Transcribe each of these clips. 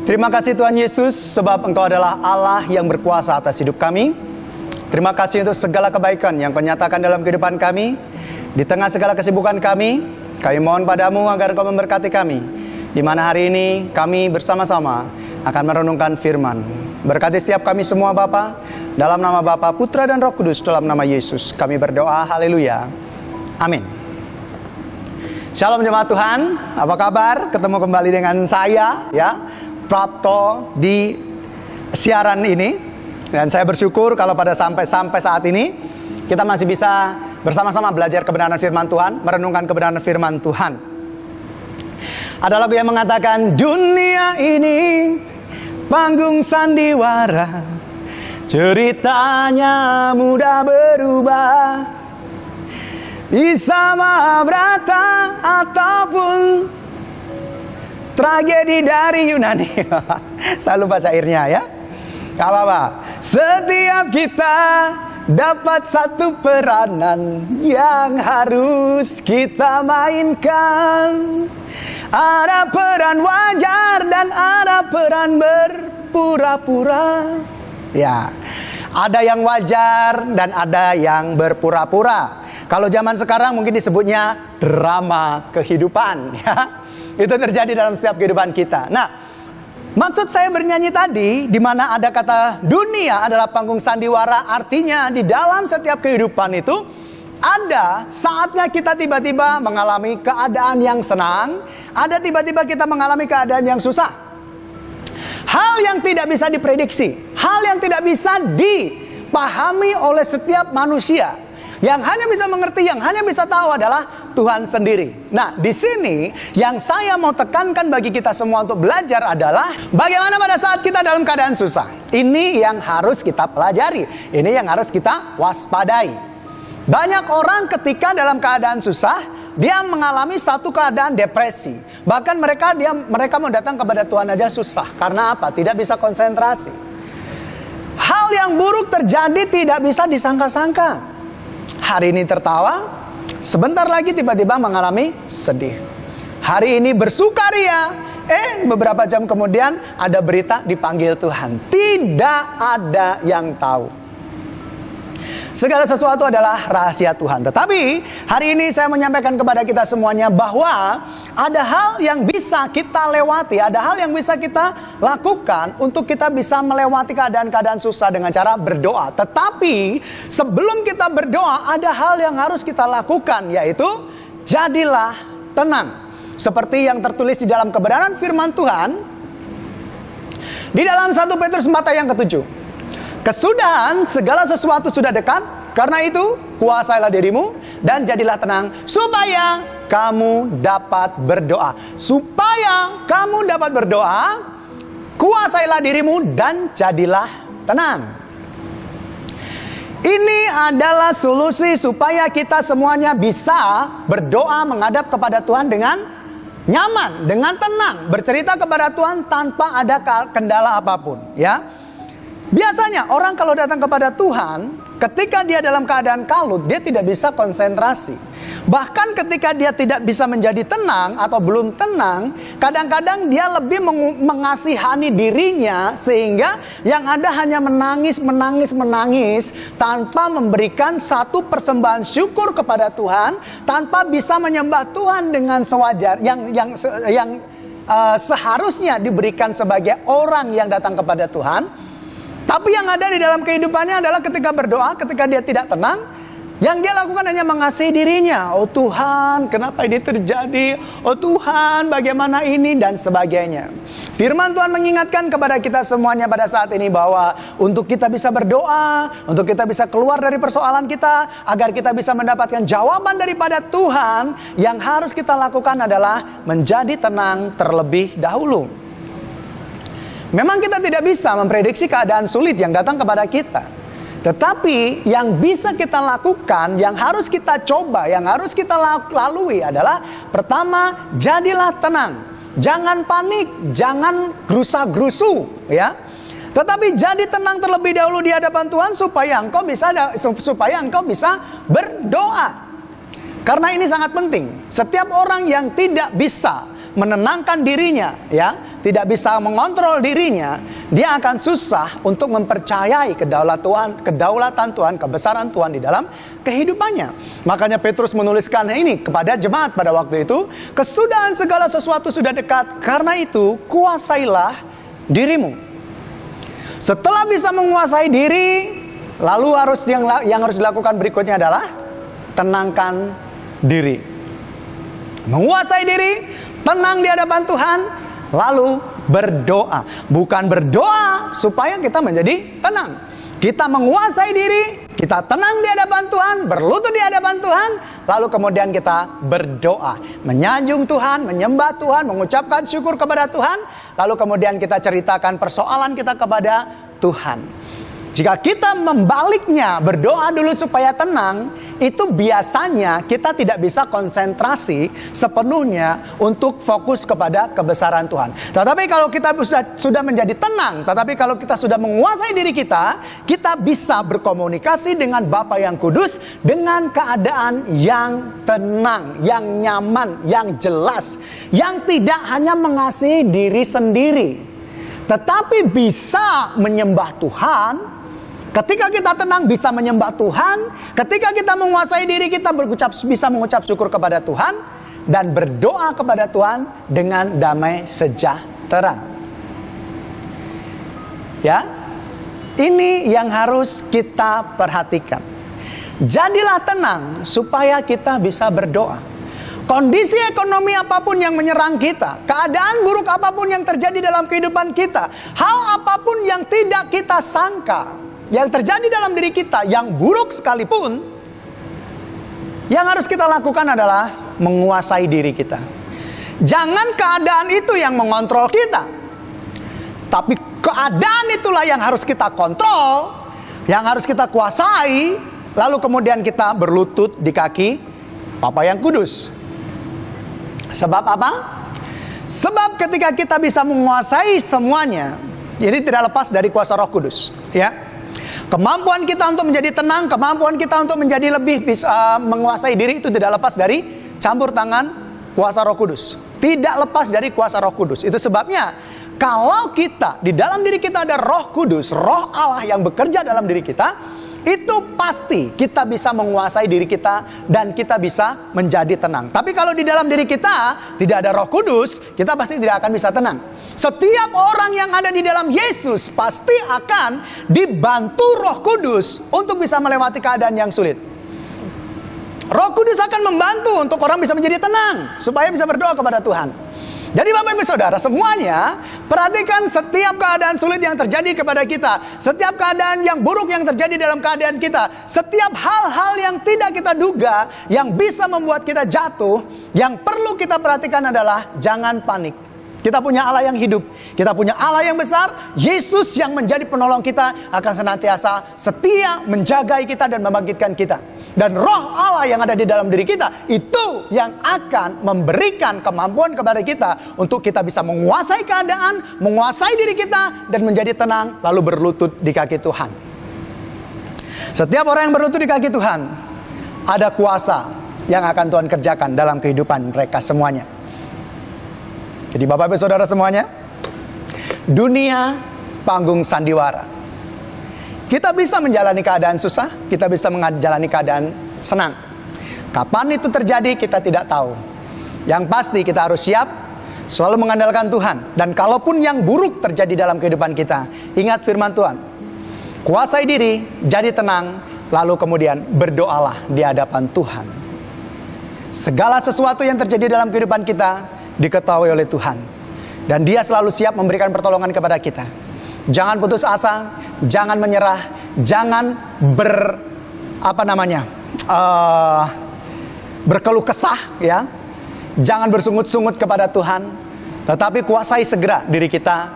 Terima kasih Tuhan Yesus, sebab Engkau adalah Allah yang berkuasa atas hidup kami. Terima kasih untuk segala kebaikan yang Kau nyatakan dalam kehidupan kami. Di tengah segala kesibukan kami mohon padamu agar Kau memberkati kami, di mana hari ini kami bersama-sama akan merenungkan firman. Berkati setiap kami semua Bapa, dalam nama Bapa, Putra dan Roh Kudus, dalam nama Yesus kami berdoa, haleluya, amin. Shalom jemaat Tuhan, apa kabar? Ketemu kembali dengan saya, ya, Prapto, di siaran ini. Dan saya bersyukur kalau pada sampai saat ini kita masih bisa bersama-sama belajar kebenaran firman Tuhan, merenungkan kebenaran firman Tuhan. Ada lagu yang mengatakan, dunia ini panggung sandiwara, ceritanya mudah berubah, bisa Mahabharata ataupun tragedi dari Yunani. Saya lupa syairnya, ya. Gak apa-apa. Setiap kita dapat satu peranan yang harus kita mainkan. Ada peran wajar dan ada peran berpura-pura. Ya, ada yang wajar dan ada yang berpura-pura. Kalau zaman sekarang mungkin disebutnya drama kehidupan, ya. Itu terjadi dalam setiap kehidupan kita. Nah, maksud saya bernyanyi tadi, di mana ada kata dunia adalah panggung sandiwara, artinya di dalam setiap kehidupan itu ada saatnya kita tiba-tiba mengalami keadaan yang senang, ada tiba-tiba kita mengalami keadaan yang susah. Hal yang tidak bisa diprediksi, hal yang tidak bisa dipahami oleh setiap manusia. Yang hanya bisa mengerti, yang hanya bisa tahu adalah Tuhan sendiri. Nah, di sini yang saya mau tekankan bagi kita semua untuk belajar adalah bagaimana pada saat kita dalam keadaan susah. Ini yang harus kita pelajari. Ini yang harus kita waspadai. Banyak orang ketika dalam keadaan susah, dia mengalami satu keadaan depresi. Bahkan mereka mau datang kepada Tuhan aja susah. Karena apa? Tidak bisa konsentrasi. Hal yang buruk terjadi tidak bisa disangka-sangka. Hari ini tertawa, sebentar lagi tiba-tiba mengalami sedih. Hari ini bersukaria, beberapa jam kemudian ada berita dipanggil Tuhan. Tidak ada yang tahu. Segala sesuatu adalah rahasia Tuhan. Tetapi hari ini saya menyampaikan kepada kita semuanya bahwa ada hal yang bisa kita lewati, ada hal yang bisa kita lakukan untuk kita bisa melewati keadaan-keadaan susah dengan cara berdoa. Tetapi sebelum kita berdoa, ada hal yang harus kita lakukan, yaitu jadilah tenang. Seperti yang tertulis di dalam kebenaran firman Tuhan di dalam 1 Petrus 4 ayat yang ke-7. Kesudahan segala sesuatu sudah dekat, karena itu kuasailah dirimu dan jadilah tenang supaya kamu dapat berdoa. Supaya kamu dapat berdoa, kuasailah dirimu dan jadilah tenang. Ini adalah solusi supaya kita semuanya bisa berdoa menghadap kepada Tuhan dengan nyaman, dengan tenang, bercerita kepada Tuhan tanpa ada kendala apapun, ya. Biasanya orang kalau datang kepada Tuhan, ketika dia dalam keadaan kalut, dia tidak bisa konsentrasi. Bahkan ketika dia tidak bisa menjadi tenang atau belum tenang, kadang-kadang dia lebih mengasihani dirinya, sehingga yang ada hanya menangis tanpa memberikan satu persembahan syukur kepada Tuhan, tanpa bisa menyembah Tuhan dengan sewajar yang seharusnya diberikan sebagai orang yang datang kepada Tuhan. Tapi yang ada di dalam kehidupannya adalah ketika berdoa, ketika dia tidak tenang, yang dia lakukan hanya mengasihi dirinya. Oh Tuhan, kenapa ini terjadi? Oh Tuhan, bagaimana ini? Dan sebagainya. Firman Tuhan mengingatkan kepada kita semuanya pada saat ini bahwa untuk kita bisa berdoa, untuk kita bisa keluar dari persoalan kita, agar kita bisa mendapatkan jawaban daripada Tuhan, yang harus kita lakukan adalah menjadi tenang terlebih dahulu. Memang kita tidak bisa memprediksi keadaan sulit yang datang kepada kita. Tetapi yang bisa kita lakukan, yang harus kita coba, yang harus kita lalui adalah pertama, jadilah tenang. Jangan panik, jangan gerusa-gerusu, ya. Tetapi jadi tenang terlebih dahulu di hadapan Tuhan supaya engkau bisa berdoa. Karena ini sangat penting. Setiap orang yang tidak bisa menenangkan dirinya, ya, tidak bisa mengontrol dirinya, dia akan susah untuk mempercayai kedaulatan Tuhan, kebesaran Tuhan di dalam kehidupannya. Makanya Petrus menuliskan ini kepada jemaat pada waktu itu, kesudahan segala sesuatu sudah dekat, karena itu kuasailah dirimu. Setelah bisa menguasai diri, lalu yang harus dilakukan berikutnya adalah tenangkan diri. Menguasai diri, tenang di hadapan Tuhan, lalu berdoa. Bukan berdoa supaya kita menjadi tenang. Kita menguasai diri, kita tenang di hadapan Tuhan, berlutut di hadapan Tuhan, lalu kemudian kita berdoa, menyanjung Tuhan, menyembah Tuhan, mengucapkan syukur kepada Tuhan, lalu kemudian kita ceritakan persoalan kita kepada Tuhan. Jika kita membaliknya, berdoa dulu supaya tenang, itu biasanya kita tidak bisa konsentrasi sepenuhnya untuk fokus kepada kebesaran Tuhan. Tetapi kalau kita sudah menjadi tenang, tetapi kalau kita sudah menguasai diri kita bisa berkomunikasi dengan Bapa yang kudus dengan keadaan yang tenang, yang nyaman, yang jelas, yang tidak hanya mengasihi diri sendiri, tetapi bisa menyembah Tuhan. Ketika kita tenang bisa menyembah Tuhan, ketika kita menguasai diri kita bisa mengucap syukur kepada Tuhan dan berdoa kepada Tuhan dengan damai sejahtera. Ya, ini yang harus kita perhatikan. Jadilah tenang supaya kita bisa berdoa. Kondisi ekonomi apapun yang menyerang kita, keadaan buruk apapun yang terjadi dalam kehidupan kita, hal apapun yang tidak kita sangka yang terjadi dalam diri kita, yang buruk sekalipun, yang harus kita lakukan adalah menguasai diri kita. Jangan keadaan itu yang mengontrol kita, tapi keadaan itulah yang harus kita kontrol, yang harus kita kuasai, lalu kemudian kita berlutut di kaki Bapa yang kudus. Sebab apa? Sebab ketika kita bisa menguasai semuanya, ini tidak lepas dari kuasa Roh Kudus, ya. Kemampuan kita untuk menjadi tenang, kemampuan kita untuk menjadi lebih bisa menguasai diri itu tidak lepas dari campur tangan kuasa Roh Kudus. Tidak lepas dari kuasa Roh Kudus. Itu sebabnya kalau kita di dalam diri kita ada Roh Kudus, Roh Allah yang bekerja dalam diri kita, itu pasti kita bisa menguasai diri kita dan kita bisa menjadi tenang. Tapi kalau di dalam diri kita tidak ada Roh Kudus, kita pasti tidak akan bisa tenang. Setiap orang yang ada di dalam Yesus pasti akan dibantu Roh Kudus untuk bisa melewati keadaan yang sulit. Roh Kudus akan membantu untuk orang bisa menjadi tenang, supaya bisa berdoa kepada Tuhan. Jadi Bapak Ibu Saudara semuanya, perhatikan setiap keadaan sulit yang terjadi kepada kita, setiap keadaan yang buruk yang terjadi dalam keadaan kita, setiap hal-hal yang tidak kita duga yang bisa membuat kita jatuh, yang perlu kita perhatikan adalah jangan panik. Kita punya Allah yang hidup, kita punya Allah yang besar. Yesus yang menjadi penolong kita akan senantiasa setia menjagai kita dan membangkitkan kita. Dan Roh Allah yang ada di dalam diri kita, itu yang akan memberikan kemampuan kepada kita untuk kita bisa menguasai keadaan, menguasai diri kita, dan menjadi tenang lalu berlutut di kaki Tuhan. Setiap orang yang berlutut di kaki Tuhan, ada kuasa yang akan Tuhan kerjakan dalam kehidupan mereka semuanya. Jadi Bapak Ibu Saudara semuanya, dunia panggung sandiwara. Kita bisa menjalani keadaan susah, kita bisa menjalani keadaan senang. Kapan itu terjadi kita tidak tahu. Yang pasti kita harus siap, selalu mengandalkan Tuhan. Dan kalaupun yang buruk terjadi dalam kehidupan kita, ingat firman Tuhan. Kuasai diri, jadi tenang, lalu kemudian berdoalah di hadapan Tuhan. Segala sesuatu yang terjadi dalam kehidupan kita diketahui oleh Tuhan, dan Dia selalu siap memberikan pertolongan kepada kita. Jangan putus asa, jangan menyerah, jangan berkeluh kesah, ya. Jangan bersungut-sungut kepada Tuhan, tetapi kuasai segera diri kita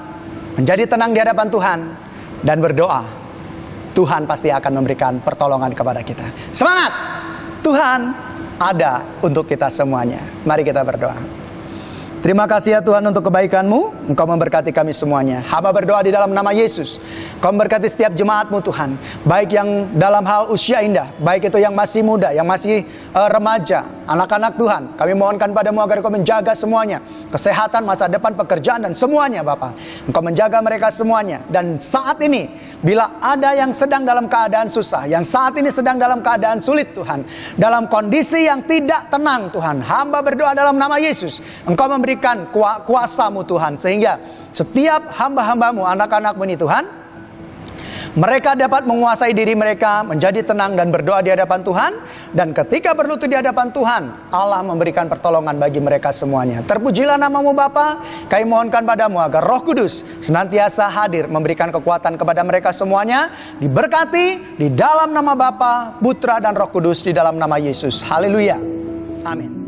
menjadi tenang di hadapan Tuhan dan berdoa. Tuhan pasti akan memberikan pertolongan kepada kita. Semangat! Tuhan ada untuk kita semuanya. Mari kita berdoa. Terima kasih ya Tuhan untuk kebaikan-Mu. Engkau memberkati kami semuanya. Hamba berdoa di dalam nama Yesus. Engkau memberkati setiap jemaat-Mu Tuhan. Baik yang dalam hal usia indah, baik itu yang masih muda, yang masih remaja, anak-anak Tuhan. Kami mohonkan padamu agar Engkau menjaga semuanya. Kesehatan, masa depan, pekerjaan, dan semuanya Bapa. Engkau menjaga mereka semuanya. Dan saat ini, bila ada yang sedang dalam keadaan susah, yang saat ini sedang dalam keadaan sulit Tuhan, dalam kondisi yang tidak tenang Tuhan, hamba berdoa dalam nama Yesus. Engkau memberikan kuasa-Mu Tuhan, sehingga setiap hamba-hamba-Mu, anak-anak-Mu ini Tuhan, mereka dapat menguasai diri mereka, menjadi tenang dan berdoa di hadapan Tuhan. Dan ketika berlutut di hadapan Tuhan, Allah memberikan pertolongan bagi mereka semuanya. Terpujilah nama-Mu Bapa. Kami mohonkan padamu agar Roh Kudus senantiasa hadir, memberikan kekuatan kepada mereka semuanya. Diberkati di dalam nama Bapa, Putra, dan Roh Kudus, di dalam nama Yesus. Haleluya. Amin.